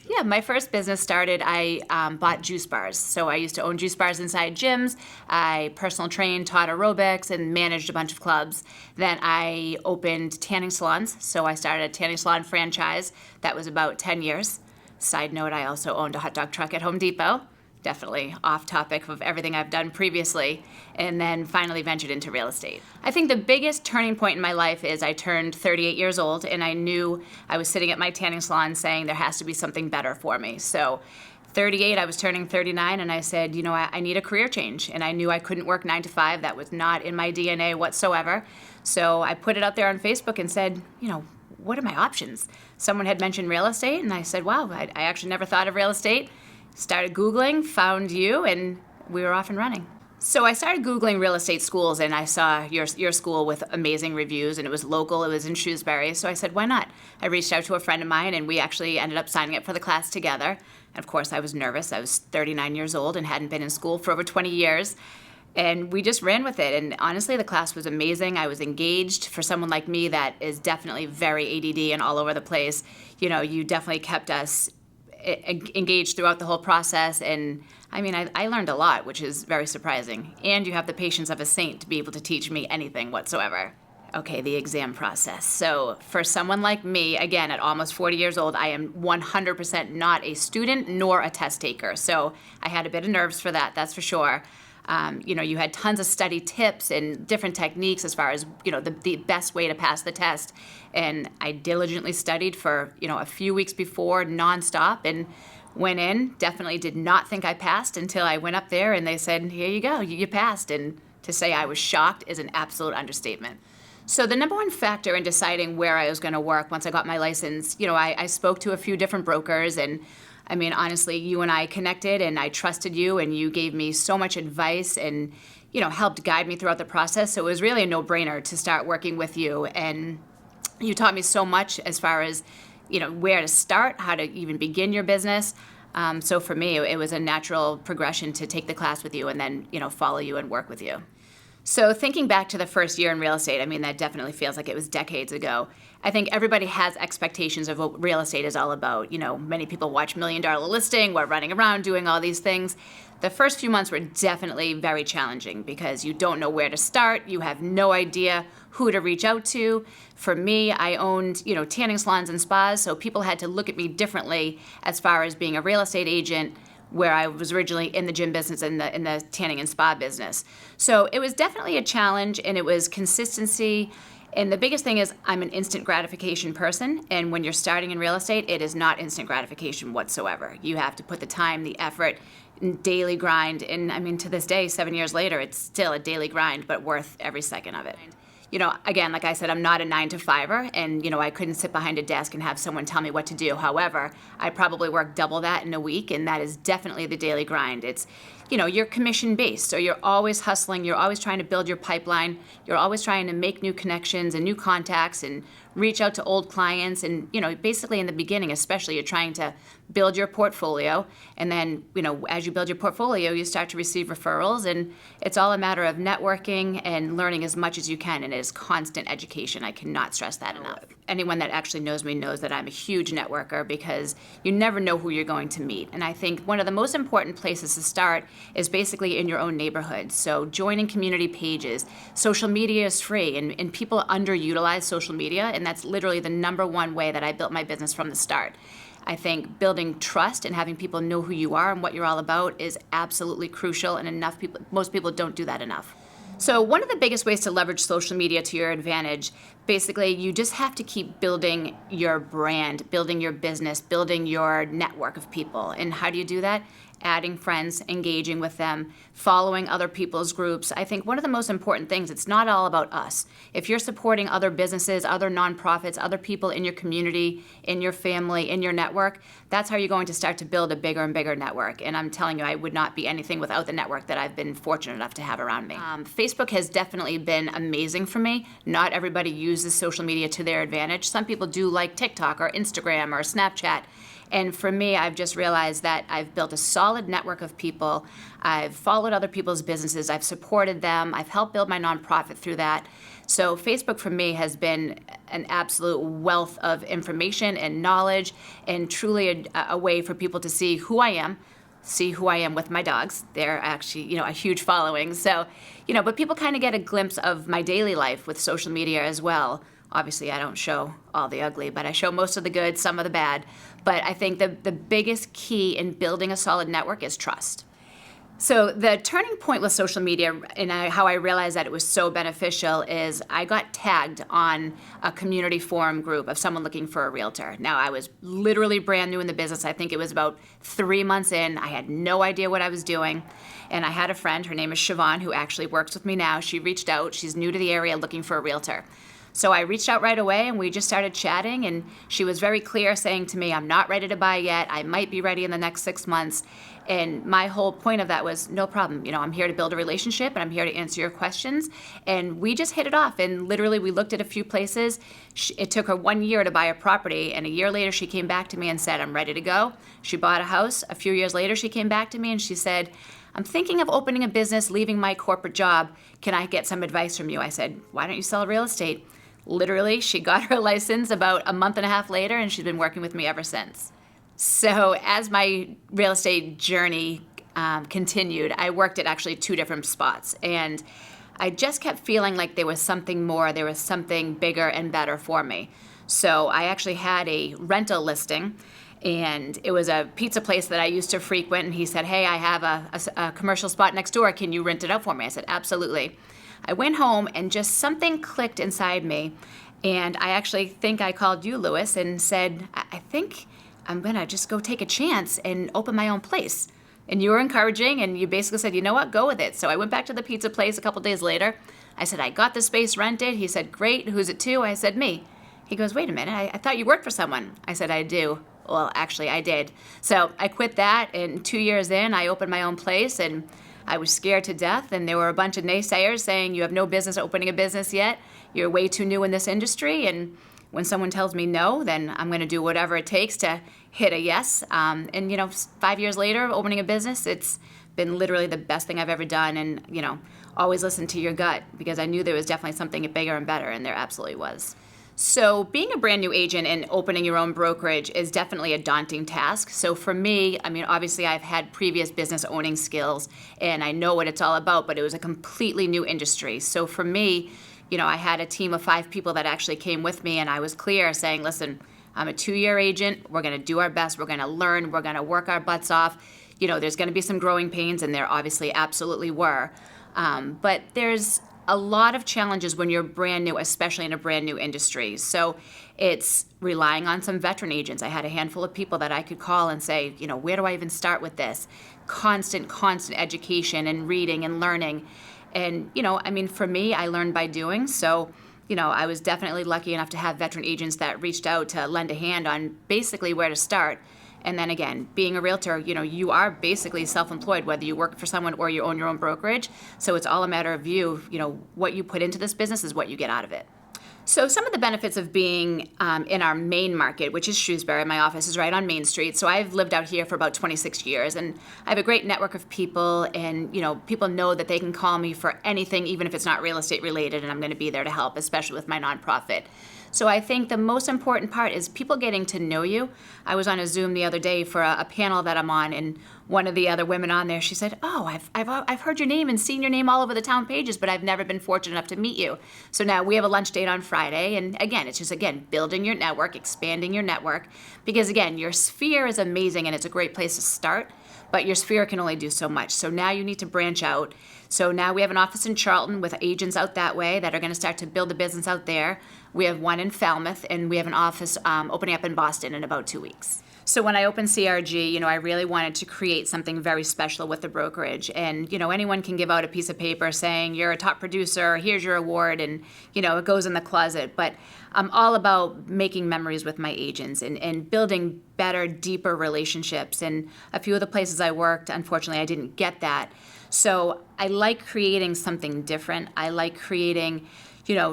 Yeah, my first business started, I bought juice bars. So I used to own juice bars inside gyms. I personal trained, taught aerobics, and managed a bunch of clubs. Then I opened tanning salons. So I started a tanning salon franchise. That was about 10 years. Side note, I also owned a hot dog truck at Home Depot. Definitely off topic of everything I've done previously, and then finally ventured into real estate. I think the biggest turning point in my life is I turned 38 years old, and I knew I was sitting at my tanning salon saying there has to be something better for me. So 38, I was turning 39, and I said, I need a career change. And I knew I couldn't work 9 to 5. That was not in my DNA whatsoever. So I put it out there on Facebook and said, what are my options? Someone had mentioned real estate, and I said, wow, I actually never thought of real estate. Started Googling, found you, and we were off and running. So I started Googling real estate schools, and I saw your school with amazing reviews, and it was local, it was in Shrewsbury, so I said, why not? I reached out to a friend of mine, and we actually ended up signing up for the class together. And of course, I was nervous. I was 39 years old and hadn't been in school for over 20 years. And we just ran with it, and honestly, the class was amazing. I was engaged. For someone like me that is definitely very ADD and all over the place, you definitely kept us engaged throughout the whole process, and I learned a lot, which is very surprising. And you have the patience of a saint to be able to teach me anything whatsoever. Okay, the exam process. So for someone like me, again, at almost 40 years old, I am 100% not a student nor a test taker. So I had a bit of nerves for that, that's for sure. You had tons of study tips and different techniques as far as, the best way to pass the test. And I diligently studied for, a few weeks before, nonstop, and went in. Definitely did not think I passed until I went up there and they said, here you go, you passed. And to say I was shocked is an absolute understatement. So the number one factor in deciding where I was going to work once I got my license, I spoke to a few different brokers, and honestly, you and I connected, and I trusted you, and you gave me so much advice and, helped guide me throughout the process. So it was really a no-brainer to start working with you. And you taught me so much as far as, where to start, how to even begin your business. So for me, it was a natural progression to take the class with you and then, follow you and work with you. So thinking back to the first year in real estate, that definitely feels like it was decades ago. I think everybody has expectations of what real estate is all about. Many people watch $1 Million Listing, we're running around doing all these things. The first few months were definitely very challenging because you don't know where to start, you have no idea who to reach out to. For me, I owned, tanning salons and spas, so people had to look at me differently as far as being a real estate agent, where I was originally in the gym business and in the tanning and spa business. So it was definitely a challenge, and it was consistency. And the biggest thing is I'm an instant gratification person, and when you're starting in real estate, it is not instant gratification whatsoever. You have to put the time, the effort, daily grind, and to this day, 7 years later, it's still a daily grind, but worth every second of it. Again, like I said, I'm not a 9-to-5er, and, I couldn't sit behind a desk and have someone tell me what to do. However, I probably work double that in a week, and that is definitely the daily grind. It's, you're commission-based, so you're always hustling, you're always trying to build your pipeline, you're always trying to make new connections and new contacts and reach out to old clients, and, basically in the beginning especially, you're trying to build your portfolio, and then, as you build your portfolio, you start to receive referrals, and it's all a matter of networking and learning as much as you can, and it is constant education. I cannot stress that enough. Anyone that actually knows me knows that I'm a huge networker because you never know who you're going to meet, and I think one of the most important places to start is basically in your own neighborhood. So joining community pages. Social media is free, and people underutilize social media, and that's literally the number one way that I built my business from the start. I think building trust and having people know who you are and what you're all about is absolutely crucial, and most people don't do that enough. So one of the biggest ways to leverage social media to your advantage, basically, you just have to keep building your brand, building your business, building your network of people. And how do you do that? Adding friends, engaging with them, following other people's groups. I think one of the most important things, it's not all about us. If you're supporting other businesses, other nonprofits, other people in your community, in your family, in your network, that's how you're going to start to build a bigger and bigger network. And I'm telling you, I would not be anything without the network that I've been fortunate enough to have around me. Facebook has definitely been amazing for me. Not everybody uses social media to their advantage. Some people do like TikTok or Instagram or Snapchat. And for me, I've just realized that I've built a solid network of people. I've followed other people's businesses. I've supported them. I've helped build my nonprofit through that. So Facebook for me has been an absolute wealth of information and knowledge, and truly a way for people to see who I am, see who I am with my dogs. They're actually, a huge following. So, but people kind of get a glimpse of my daily life with social media as well. Obviously, I don't show all the ugly, but I show most of the good, some of the bad. But I think the biggest key in building a solid network is trust. So the turning point with social media and how I realized that it was so beneficial is I got tagged on a community forum group of someone looking for a realtor. Now, I was literally brand new in the business. I think it was about 3 months in. I had no idea what I was doing. And I had a friend, her name is Siobhan, who actually works with me now. She reached out. She's new to the area looking for a realtor. So I reached out right away and we just started chatting, and she was very clear saying to me, I'm not ready to buy yet. I might be ready in the next 6 months. And my whole point of that was no problem. I'm here to build a relationship and I'm here to answer your questions. And we just hit it off. And literally we looked at a few places. It took her 1 year to buy a property. And a year later she came back to me and said, I'm ready to go. She bought a house. A few years later she came back to me and she said, I'm thinking of opening a business, leaving my corporate job. Can I get some advice from you? I said, why don't you sell real estate? Literally, she got her license about a month and a half later, and she's been working with me ever since. So as my real estate journey continued, I worked at actually 2 different spots, and I just kept feeling like there was something more, there was something bigger and better for me. So I actually had a rental listing, and it was a pizza place that I used to frequent, and he said, hey, I have a commercial spot next door. Can you rent it out for me? I said, absolutely. I went home and just something clicked inside me, and I actually think I called you, Lewis, and said, I think I'm going to just go take a chance and open my own place. And you were encouraging, and you basically said, you know what, go with it. So I went back to the pizza place a couple days later. I said, I got the space rented. He said, great. Who's it to? I said, me. He goes, wait a minute. I thought you worked for someone. I said, I do. Well, actually, I did. So I quit that, and 2 years in, I opened my own place, and I was scared to death, and there were a bunch of naysayers saying, you have no business opening a business yet. You're way too new in this industry. And when someone tells me no, then I'm going to do whatever it takes to hit a yes. And 5 years later, opening a business, it's been literally the best thing I've ever done. And, always listen to your gut, because I knew there was definitely something bigger and better, and there absolutely was. So being a brand new agent and opening your own brokerage is definitely a daunting task. So for me, obviously I've had previous business owning skills and I know what it's all about, but it was a completely new industry. So for me, I had a team of 5 people that actually came with me, and I was clear saying, listen, I'm a 2-year agent. We're going to do our best. We're going to learn. We're going to work our butts off. There's going to be some growing pains, and there obviously absolutely were. But there's a lot of challenges when you're brand new, especially in a brand new industry. So it's relying on some veteran agents. I had a handful of people that I could call and say, where do I even start with this? Constant education and reading and learning. And, for me, I learned by doing. So, I was definitely lucky enough to have veteran agents that reached out to lend a hand on basically where to start. And then again, being a realtor, you are basically self-employed, whether you work for someone or you own your own brokerage. So it's all a matter of you, what you put into this business is what you get out of it. So some of the benefits of being in our main market, which is Shrewsbury, my office is right on Main Street. So I've lived out here for about 26 years, and I have a great network of people, and people know that they can call me for anything, even if it's not real estate related, and I'm going to be there to help, especially with my nonprofit. So I think the most important part is people getting to know you. I was on a Zoom the other day for a panel that I'm on, and one of the other women on there, she said, oh, I've heard your name and seen your name all over the town pages, but I've never been fortunate enough to meet you. So now we have a lunch date on Friday, and again, it's just, building your network, expanding your network, because again, your sphere is amazing and it's a great place to start, but your sphere can only do so much. So now you need to branch out. So now we have an office in Charlton with agents out that way that are going to start to build a business out there. We have one in Falmouth, and we have an office opening up in Boston in about 2 weeks. So when I opened CRG, I really wanted to create something very special with the brokerage. And, anyone can give out a piece of paper saying you're a top producer, here's your award, and, it goes in the closet. But I'm all about making memories with my agents and building better, deeper relationships. And a few of the places I worked, unfortunately, I didn't get that. So I like creating something different. I like creating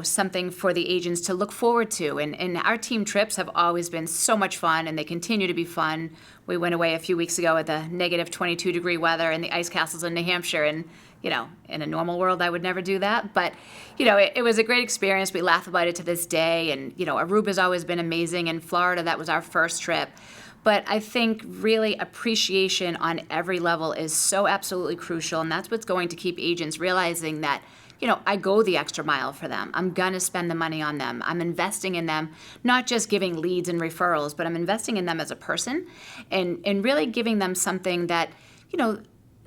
something for the agents to look forward to. And our team trips have always been so much fun, and they continue to be fun. We went away a few weeks ago with the negative 22-degree weather and the ice castles in New Hampshire, and In a normal world, I would never do that. But, it was a great experience. We laugh about it to this day. And, Aruba's always been amazing. In Florida, that was our first trip. But I think really appreciation on every level is so absolutely crucial. And that's what's going to keep agents realizing that, I go the extra mile for them. I'm going to spend the money on them. I'm investing in them, not just giving leads and referrals, but I'm investing in them as a person and really giving them something that,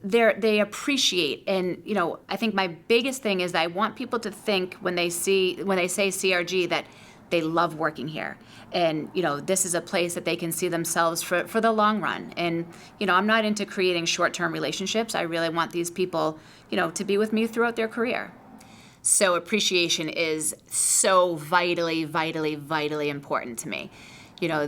they appreciate. And, I think my biggest thing is that I want people to think when they say CRG that they love working here. And, this is a place that they can see themselves for the long run. And, I'm not into creating short-term relationships. I really want these people, to be with me throughout their career. So appreciation is so vitally, vitally, vitally important to me.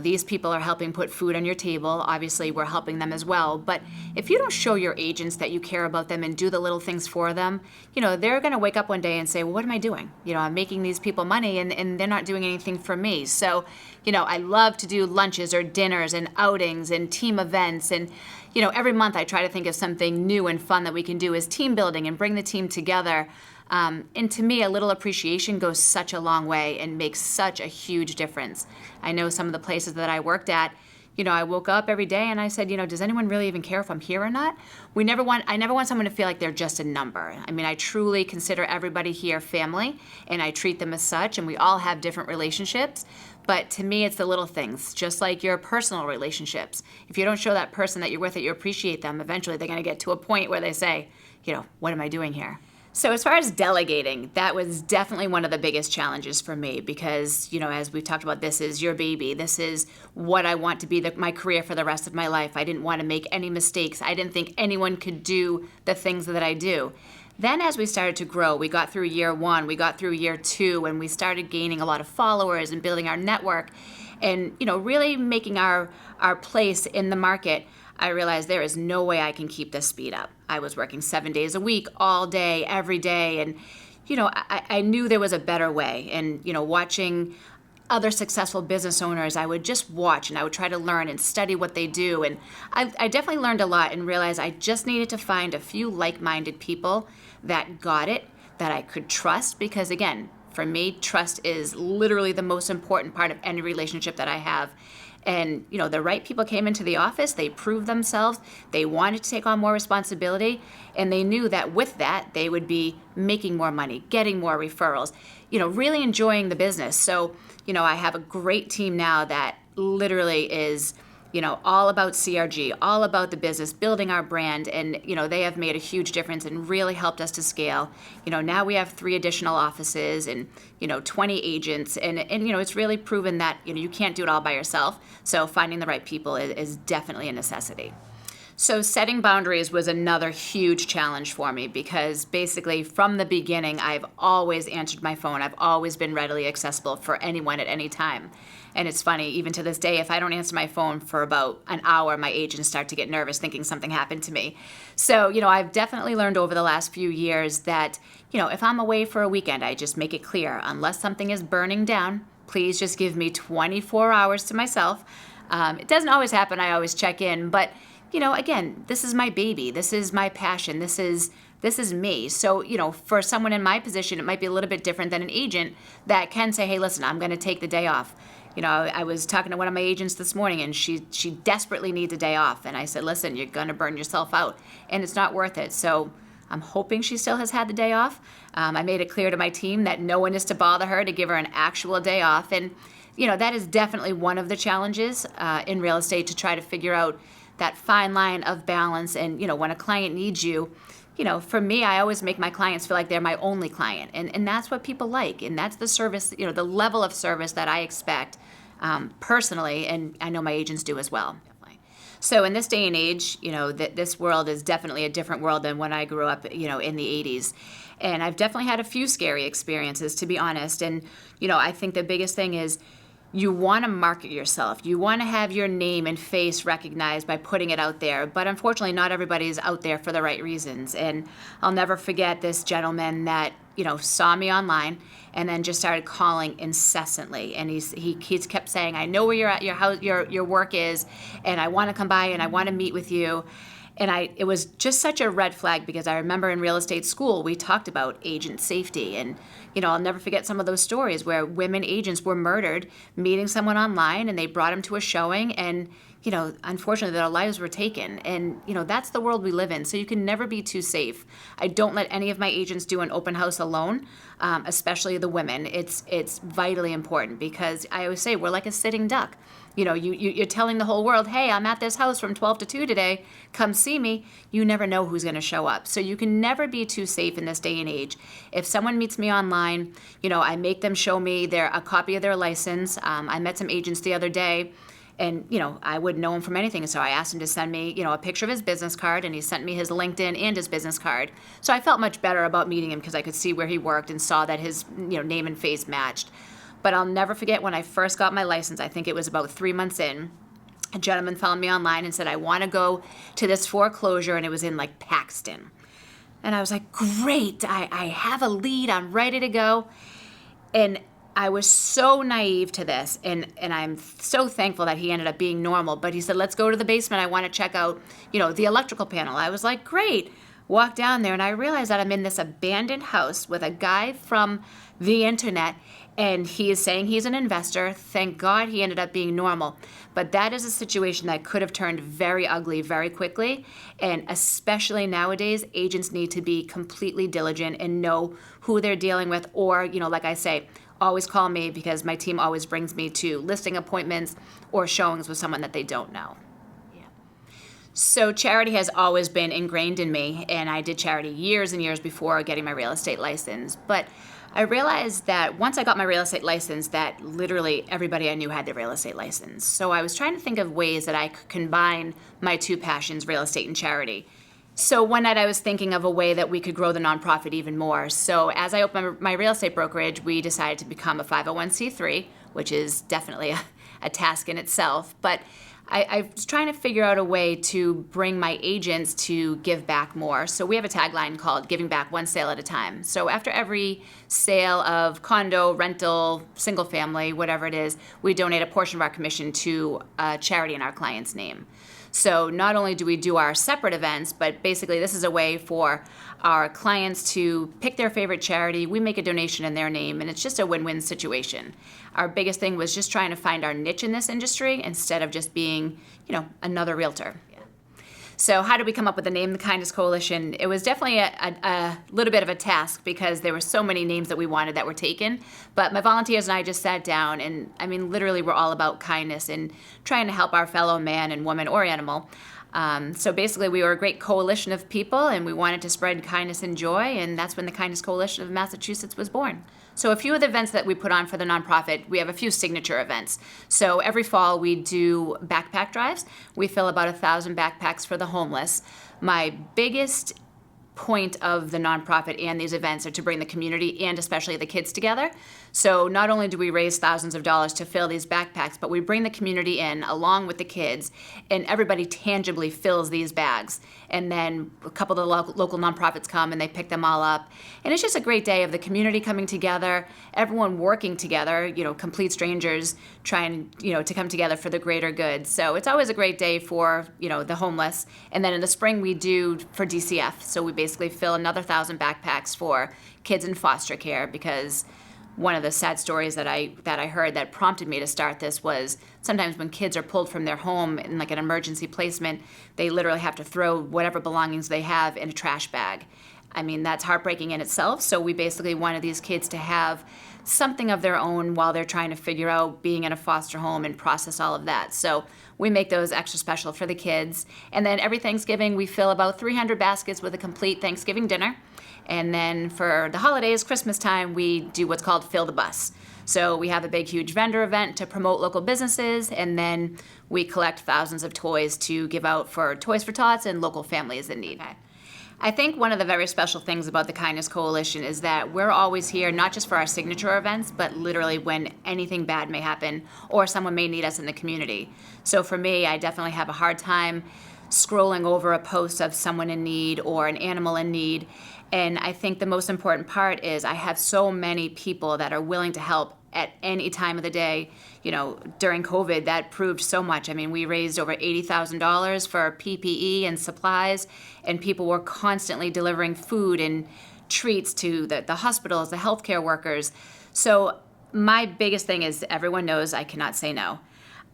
These people are helping put food on your table. Obviously, we're helping them as well. But if you don't show your agents that you care about them and do the little things for them, they're going to wake up one day and say, well, what am I doing? I'm making these people money and they're not doing anything for me. So, I love to do lunches or dinners and outings and team events. And, every month I try to think of something new and fun that we can do as team building and bring the team together. And to me, a little appreciation goes such a long way and makes such a huge difference. I know some of the places that I worked at, I woke up every day and I said, does anyone really even care if I'm here or not? I never want someone to feel like they're just a number. I mean, I truly consider everybody here family and I treat them as such, and we all have different relationships. But to me, it's the little things, just like your personal relationships. If you don't show that person that you're with that you appreciate them, eventually they're going to get to a point where they say, what am I doing here? So as far as delegating, that was definitely one of the biggest challenges for me because, as we've talked about, this is your baby. This is what I want to be my career for the rest of my life. I didn't want to make any mistakes. I didn't think anyone could do the things that I do. Then as we started to grow, we got through year 1, we got through year 2, and we started gaining a lot of followers and building our network and, really making our place in the market. I realized there is no way I can keep this speed up. I was working 7 days a week, all day, every day. And, I knew there was a better way. And, watching other successful business owners, I would just watch and I would try to learn and study what they do. And I definitely learned a lot and realized I just needed to find a few like-minded people that got it, that I could trust. Because again, for me, trust is literally the most important part of any relationship that I have. And, the right people came into the office, they proved themselves, they wanted to take on more responsibility, and they knew that with that, they would be making more money, getting more referrals, really enjoying the business. So, I have a great team now that literally is, all about CRG, all about the business, building our brand, and, they have made a huge difference and really helped us to scale. Now we have 3 additional offices and, 20 agents, and it's really proven that, you can't do it all by yourself, so finding the right people is definitely a necessity. So setting boundaries was another huge challenge for me because basically from the beginning, I've always answered my phone. I've always been readily accessible for anyone at any time. And it's funny, even to this day, if I don't answer my phone for about an hour, my agents start to get nervous thinking something happened to me. So, I've definitely learned over the last few years that, if I'm away for a weekend, I just make it clear, unless something is burning down, please just give me 24 hours to myself. It doesn't always happen. I always check in, but again, this is my baby. This is my passion. This is me. So, for someone in my position, it might be a little bit different than an agent that can say, hey, listen, I'm going to take the day off. I was talking to one of my agents this morning and she desperately needs a day off. And I said, listen, you're going to burn yourself out and it's not worth it. So I'm hoping she still has had the day off. I made it clear to my team that no one is to bother her to give her an actual day off. And, that is definitely one of the challenges in real estate to try to figure out that fine line of balance. And, when a client needs you, for me, I always make my clients feel like they're my only client. And that's what people like. And that's the service, the level of service that I expect personally. And I know my agents do as well. So in this day and age, this world is definitely a different world than when I grew up, in the 80s. And I've definitely had a few scary experiences, to be honest. And, I think the biggest thing is you want to market yourself. You want to have your name and face recognized by putting it out there. But unfortunately, not everybody's out there for the right reasons. And I'll never forget this gentleman that, saw me online and then just started calling incessantly. And he kept saying, I know where you're at, your house, your work is, and I want to come by and I want to meet with you. And it was just such a red flag because I remember in real estate school, we talked about agent safety. And, I'll never forget some of those stories where women agents were murdered meeting someone online and they brought them to a showing and, unfortunately their lives were taken. And, that's the world we live in. So you can never be too safe. I don't let any of my agents do an open house alone, especially the women. It's vitally important because I always say we're like a sitting duck. You're telling the whole world, hey, I'm at this house from 12 to 2 today. Come see me. You never know who's going to show up. So you can never be too safe in this day and age. If someone meets me online, I make them show me a copy of their license. I met some agents the other day, and, I wouldn't know him from anything. So I asked him to send me, a picture of his business card, and he sent me his LinkedIn and his business card. So I felt much better about meeting him because I could see where he worked and saw that his, name and face matched. But I'll never forget when I first got my license, I think it was about 3 months in, a gentleman found me online and said, I want to go to this foreclosure, and it was in like Paxton. And I was like, great, I have a lead, I'm ready to go. And I was so naive to this, and I'm so thankful that he ended up being normal. But he said, let's go to the basement, I want to check out, the electrical panel. I was like, great. Walked down there, and I realized that I'm in this abandoned house with a guy from the internet, and he is saying he's an investor. Thank God he ended up being normal. But that is a situation that could have turned very ugly very quickly. And especially nowadays, agents need to be completely diligent and know who they're dealing with. Or, like I say, always call me because my team always brings me to listing appointments or showings with someone that they don't know. So charity has always been ingrained in me, and I did charity years and years before getting my real estate license. But I realized that once I got my real estate license, that literally everybody I knew had their real estate license. So I was trying to think of ways that I could combine my two passions, real estate and charity. So one night I was thinking of a way that we could grow the nonprofit even more. So as I opened my real estate brokerage, we decided to become a 501c3, which is definitely a task in itself. But I was trying to figure out a way to bring my agents to give back more. So we have a tagline called giving back one sale at a time. So after every sale of condo, rental, single family, whatever it is, we donate a portion of our commission to a charity in our client's name. So not only do we do our separate events, but basically this is a way for our clients to pick their favorite charity. We make a donation in their name, and it's just a win-win situation. Our biggest thing was just trying to find our niche in this industry instead of just being, another realtor. So how did we come up with the name, the Kindness Coalition? It was definitely a little bit of a task because there were so many names that we wanted that were taken. But my volunteers and I just sat down, and literally we're all about kindness and trying to help our fellow man and woman or animal. So basically we were a great coalition of people, and we wanted to spread kindness and joy, and that's when the Kindness Coalition of Massachusetts was born. So a few of the events that we put on for the nonprofit, we have a few signature events. So every fall we do backpack drives. We fill about 1,000 backpacks for the homeless. My biggest point of the nonprofit and these events are to bring the community and especially the kids together. So not only do we raise thousands of dollars to fill these backpacks, but we bring the community in along with the kids, and everybody tangibly fills these bags. And then a couple of the local nonprofits come and they pick them all up. And it's just a great day of the community coming together, everyone working together, complete strangers trying, to come together for the greater good. So it's always a great day for, the homeless. And then in the spring we do for DCF. So we basically fill another 1,000 backpacks for kids in foster care, because one of the sad stories that I heard that prompted me to start this was sometimes when kids are pulled from their home in like an emergency placement, they literally have to throw whatever belongings they have in a trash bag. That's heartbreaking in itself. So we basically wanted these kids to have something of their own while they're trying to figure out being in a foster home and process all of that. So we make those extra special for the kids. And then every Thanksgiving, we fill about 300 baskets with a complete Thanksgiving dinner. And then for the holidays, Christmas time, we do what's called Fill the Bus. So we have a big, huge vendor event to promote local businesses, and then we collect thousands of toys to give out for Toys for Tots and local families in need. I think one of the very special things about the Kindness Coalition is that we're always here, not just for our signature events, but literally when anything bad may happen or someone may need us in the community. So for me, I definitely have a hard time scrolling over a post of someone in need or an animal in need. And I think the most important part is I have so many people that are willing to help at any time of the day. During COVID, that proved so much. I mean, we raised over $80,000 for PPE and supplies, and people were constantly delivering food and treats to the hospitals, the healthcare workers. So my biggest thing is everyone knows I cannot say no.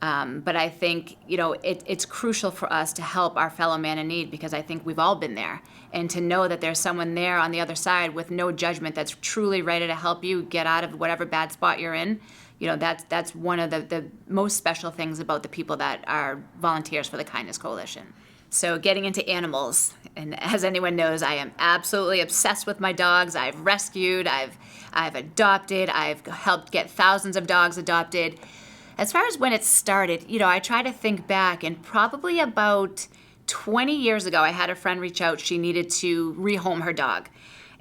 But I think, it's crucial for us to help our fellow man in need, because I think we've all been there. And to know that there's someone there on the other side with no judgment that's truly ready to help you get out of whatever bad spot you're in, that's one of the most special things about the people that are volunteers for the Kindness Coalition. So getting into animals, and as anyone knows, I am absolutely obsessed with my dogs. I've rescued, I've adopted, I've helped get thousands of dogs adopted. As far as when it started, I try to think back, and probably about 20 years ago, I had a friend reach out. She needed to rehome her dog.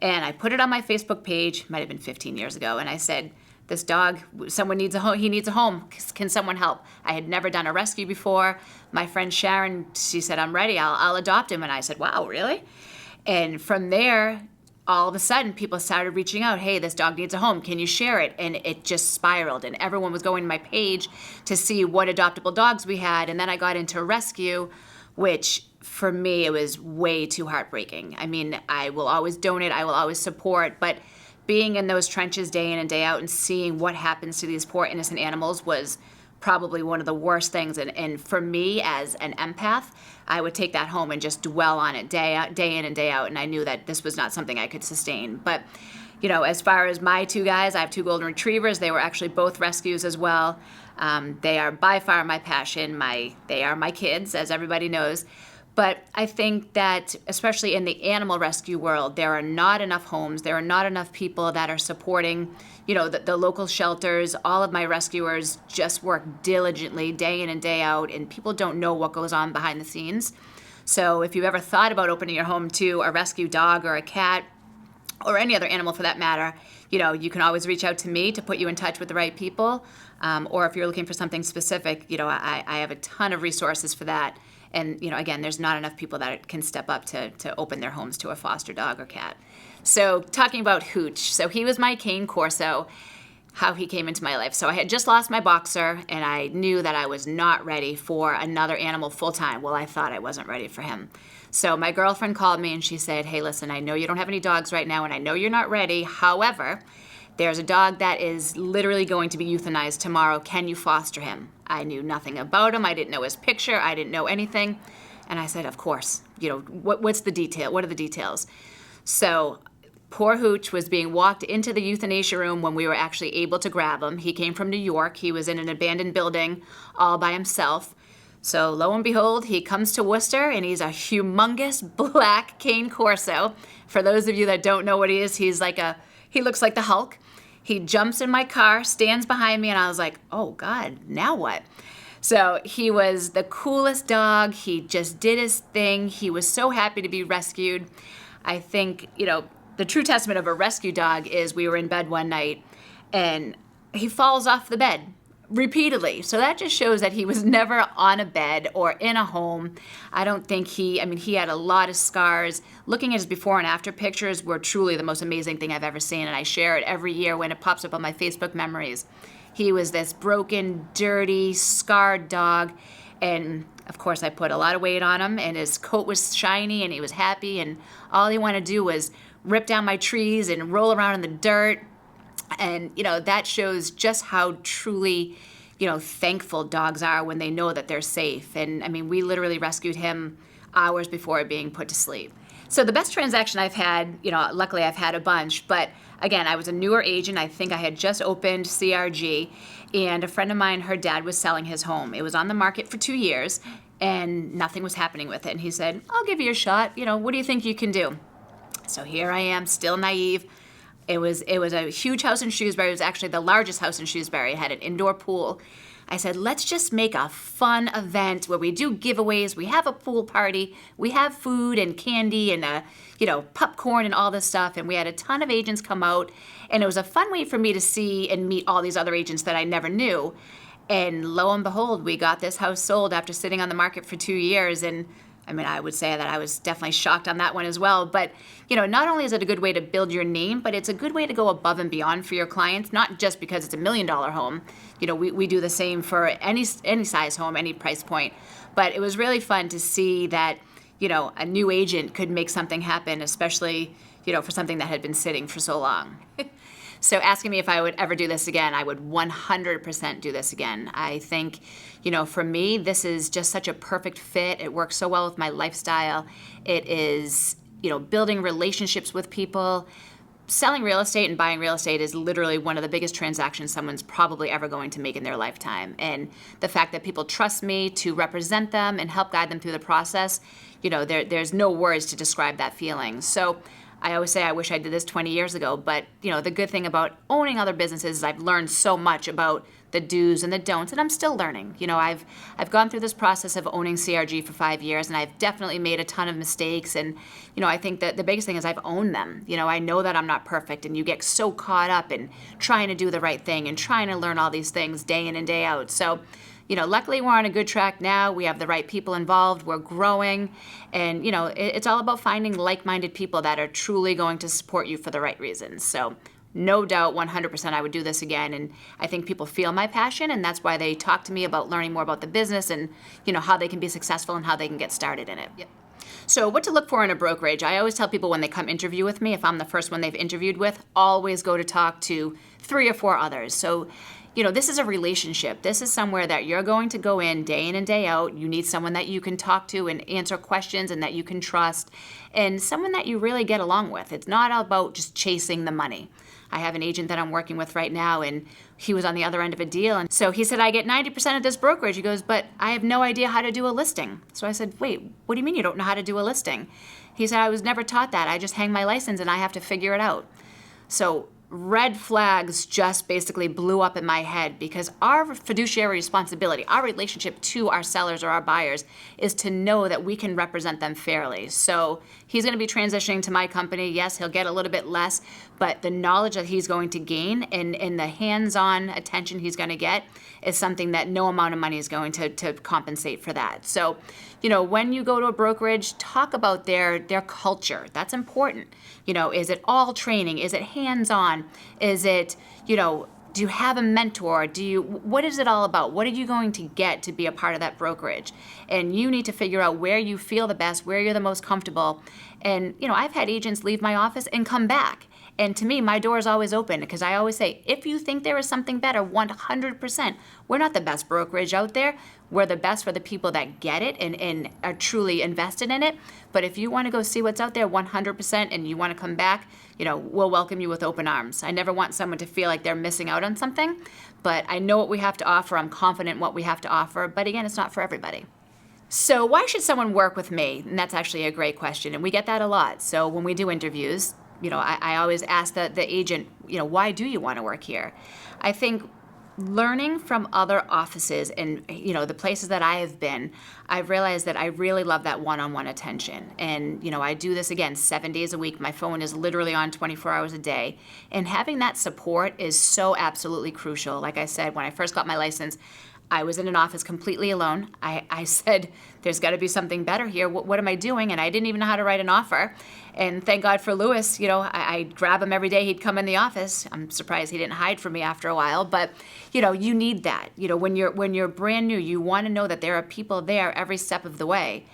And I put it on my Facebook page, might have been 15 years ago, and I said, this dog, someone needs a home, he needs a home. Can someone help? I had never done a rescue before. My friend Sharon, she said, I'm ready, I'll adopt him. And I said, wow, really? And from there, all of a sudden, people started reaching out, hey, this dog needs a home, can you share it? And it just spiraled, and everyone was going to my page to see what adoptable dogs we had. And then I got into rescue, which for me, it was way too heartbreaking. I mean, I will always donate, I will always support, but being in those trenches day in and day out and seeing what happens to these poor innocent animals was probably one of the worst things. And for me, as an empath, I would take that home and just dwell on it day in and day out. And I knew that this was not something I could sustain. But, as far as my two guys, I have two golden retrievers. They were actually both rescues as well. They are by far my passion. They are my kids, as everybody knows. But I think that, especially in the animal rescue world, there are not enough homes. There are not enough people that are supporting, the local shelters. All of my rescuers just work diligently day in and day out, and people don't know what goes on behind the scenes. So if you've ever thought about opening your home to a rescue dog or a cat, or any other animal for that matter, you can always reach out to me to put you in touch with the right people. Or if you're looking for something specific, I have a ton of resources for that. And, again, there's not enough people that can step up to open their homes to a foster dog or cat. So talking about Hooch, so he was my cane corso, how he came into my life. So I had just lost my boxer, and I knew that I was not ready for another animal full-time. Well, I thought I wasn't ready for him. So my girlfriend called me and she said, hey, listen, I know you don't have any dogs right now, and I know you're not ready. However, there's a dog that is literally going to be euthanized tomorrow. Can you foster him? I knew nothing about him. I didn't know his picture. I didn't know anything. And I said, of course. What's the detail? What are the details? So poor Hooch was being walked into the euthanasia room when we were actually able to grab him. He came from New York. He was in an abandoned building all by himself. So lo and behold, he comes to Worcester, and he's a humongous black cane corso. For those of you that don't know what he is, he looks like the Hulk. He jumps in my car, stands behind me, and I was like, oh God, now what? So he was the coolest dog. He just did his thing. He was so happy to be rescued. I think, the true testament of a rescue dog is we were in bed one night, and he falls off the bed repeatedly. So that just shows that he was never on a bed or in a home. I don't think he had a lot of scars. Looking at his before and after pictures were truly the most amazing thing I've ever seen, and I share it every year when it pops up on my Facebook memories. He was this broken, dirty, scarred dog, and of course I put a lot of weight on him, and his coat was shiny, and he was happy, and all he wanted to do was rip down my trees and roll around in the dirt. And, that shows just how truly, thankful dogs are when they know that they're safe. And, we literally rescued him hours before being put to sleep. So the best transaction I've had, luckily I've had a bunch, but again, I was a newer agent. I think I had just opened CRG, and a friend of mine, her dad was selling his home. It was on the market for 2 years, and nothing was happening with it. And he said, I'll give you a shot. What do you think you can do? So here I am, still naive. It was a huge house in Shrewsbury. It was actually the largest house in Shrewsbury. It had an indoor pool. I said, let's just make a fun event where we do giveaways. We have a pool party. We have food and candy and, popcorn and all this stuff. And we had a ton of agents come out. And it was a fun way for me to see and meet all these other agents that I never knew. And lo and behold, we got this house sold after sitting on the market for 2 years. And I mean, I would say that I was definitely shocked on that one as well. But, not only is it a good way to build your name, but it's a good way to go above and beyond for your clients, not just because it's $1 million home. We do the same for any size home, any price point. But it was really fun to see that, a new agent could make something happen, especially, for something that had been sitting for so long. So asking me if I would ever do this again, I would 100% do this again. I think, for me, this is just such a perfect fit. It works so well with my lifestyle. It is, building relationships with people. Selling real estate and buying real estate is literally one of the biggest transactions someone's probably ever going to make in their lifetime. And the fact that people trust me to represent them and help guide them through the process, there's no words to describe that feeling. So I always say I wish I did this 20 years ago, but the good thing about owning other businesses is I've learned so much about the do's and the don'ts, and I'm still learning. I've gone through this process of owning CRG for 5 years, and I've definitely made a ton of mistakes, and I think that the biggest thing is I've owned them. I know that I'm not perfect, and you get so caught up in trying to do the right thing and trying to learn all these things day in and day out. So luckily we're on a good track now. We have the right people involved. We're growing. And, it's all about finding like-minded people that are truly going to support you for the right reasons. So no doubt, 100% I would do this again. And I think people feel my passion, and that's why they talk to me about learning more about the business and, how they can be successful and how they can get started in it. Yep. So what to look for in a brokerage? I always tell people when they come interview with me, if I'm the first one they've interviewed with, always go to talk to 3 or 4 others. So this is a relationship. This is somewhere that you're going to go in and day out. You need someone that you can talk to and answer questions and that you can trust, and someone that you really get along with. It's not all about just chasing the money. I have an agent that I'm working with right now, and he was on the other end of a deal. And so he said, I get 90% of this brokerage. He goes, but I have no idea how to do a listing. So I said, wait, what do you mean you don't know how to do a listing? He said, I was never taught that. I just hang my license and I have to figure it out. So red flags just basically blew up in my head, because our fiduciary responsibility, our relationship to our sellers or our buyers, is to know that we can represent them fairly. So he's going to be transitioning to my company. Yes, he'll get a little bit less, but the knowledge that he's going to gain and the hands-on attention he's going to get is something that no amount of money is going to compensate for that. So, when you go to a brokerage, talk about their culture. That's important. Is it all training? Is it hands-on? Is it, do you have a mentor? What is it all about? What are you going to get to be a part of that brokerage? And you need to figure out where you feel the best, where you're the most comfortable. And, I've had agents leave my office and come back. And to me, my door is always open, because I always say, if you think there is something better, 100%. We're not the best brokerage out there. We're the best for the people that get it and are truly invested in it. But if you want to go see what's out there 100% and you want to come back, we'll welcome you with open arms. I never want someone to feel like they're missing out on something, but I know what we have to offer. I'm confident in what we have to offer. But again, it's not for everybody. So why should someone work with me? And that's actually a great question. And we get that a lot. So when we do interviews, I always ask the agent, why do you want to work here? I think learning from other offices and, the places that I have been, I've realized that I really love that one-on-one attention. And, I do this, again, 7 days a week. My phone is literally on 24 hours a day. And having that support is so absolutely crucial. Like I said, when I first got my license, I was in an office completely alone. I said, there's got to be something better here. What am I doing? And I didn't even know how to write an offer. And thank God for Lewis. I'd grab him every day. He'd come in the office. I'm surprised he didn't hide from me after a while. But, you need that. When you're brand new, you want to know that there are people there every step of the way.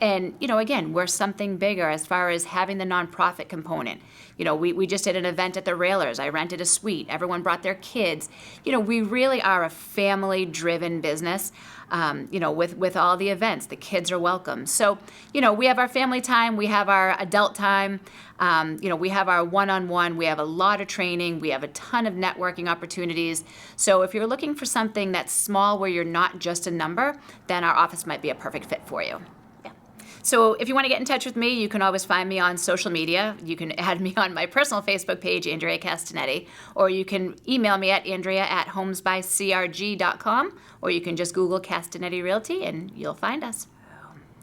And, again, we're something bigger as far as having the nonprofit component. We just did an event at the Railers. I rented a suite. Everyone brought their kids. We really are a family-driven business, with all the events. The kids are welcome. So, we have our family time. We have our adult time. We have our one-on-one. We have a lot of training. We have a ton of networking opportunities. So if you're looking for something that's small where you're not just a number, then our office might be a perfect fit for you. So if you want to get in touch with me, you can always find me on social media. You can add me on my personal Facebook page, Andrea Castinetti, or you can email me at andrea@homesbycrg.com, or you can just Google Castinetti Realty and you'll find us.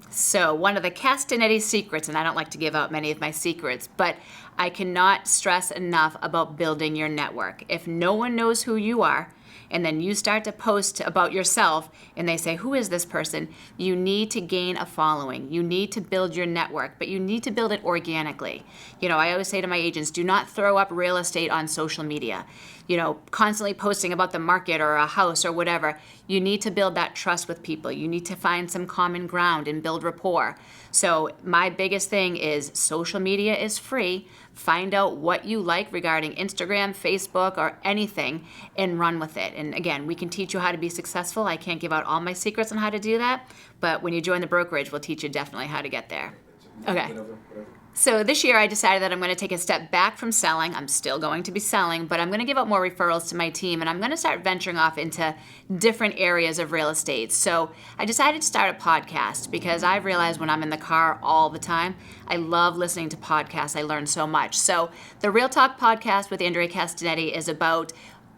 So one of the Castinetti secrets, and I don't like to give out many of my secrets, but I cannot stress enough about building your network. If no one knows who you are, and then you start to post about yourself and they say, who is this person? You need to gain a following. You need to build your network, but you need to build it organically. I always say to my agents, do not throw up real estate on social media. Constantly posting about the market or a house or whatever. You need to build that trust with people. You need to find some common ground and build rapport. So my biggest thing is social media is free. Find out what you like regarding Instagram, Facebook, or anything and run with it. And again, we can teach you how to be successful. I can't give out all my secrets on how to do that, but when you join the brokerage, we'll teach you definitely how to get there. Okay. So this year I decided that I'm going to take a step back from selling. I'm still going to be selling, but I'm going to give out more referrals to my team, and I'm going to start venturing off into different areas of real estate. So I decided to start a podcast because I've realized when I'm in the car all the time, I love listening to podcasts. I learn so much. So the Real Talk podcast with Andrea Castinetti is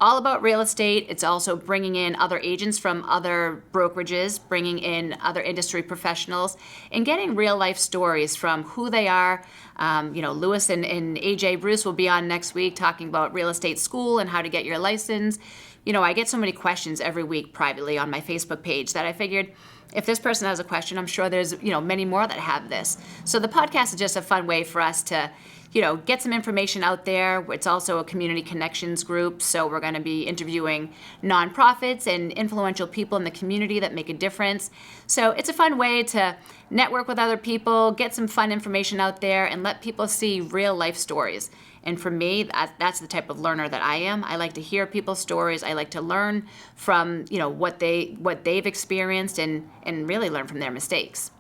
all about real estate. It's also bringing in other agents from other brokerages, bringing in other industry professionals, and getting real life stories from who they are. Lewis and AJ Bruce will be on next week talking about real estate school and how to get your license. I get so many questions every week privately on my Facebook page that I figured if this person has a question, I'm sure there's, many more that have this. So the podcast is just a fun way for us to get some information out there. It's also a community connections group, so we're going to be interviewing nonprofits and influential people in the community that make a difference. So it's a fun way to network with other people, get some fun information out there, and let people see real life stories. And for me, that's the type of learner that I am. I like to hear people's stories. I like to learn from what they've experienced and really learn from their mistakes.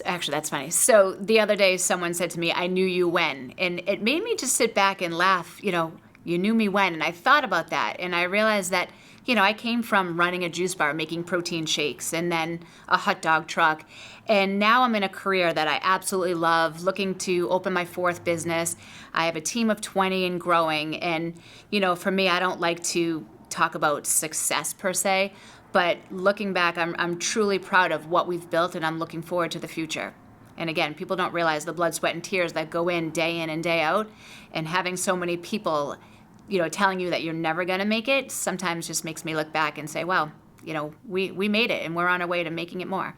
Actually, that's funny. So the other day, someone said to me, I knew you when. And it made me just sit back and laugh, you knew me when. And I thought about that. And I realized that, I came from running a juice bar, making protein shakes, and then a hot dog truck. And now I'm in a career that I absolutely love, looking to open my 4th business. I have a team of 20 and growing. And, for me, I don't like to talk about success per se. But looking back, I'm truly proud of what we've built, and I'm looking forward to the future. And again, people don't realize the blood, sweat, and tears that go in and day out. And having so many people, telling you that you're never going to make it sometimes just makes me look back and say, well, we made it, and we're on our way to making it more.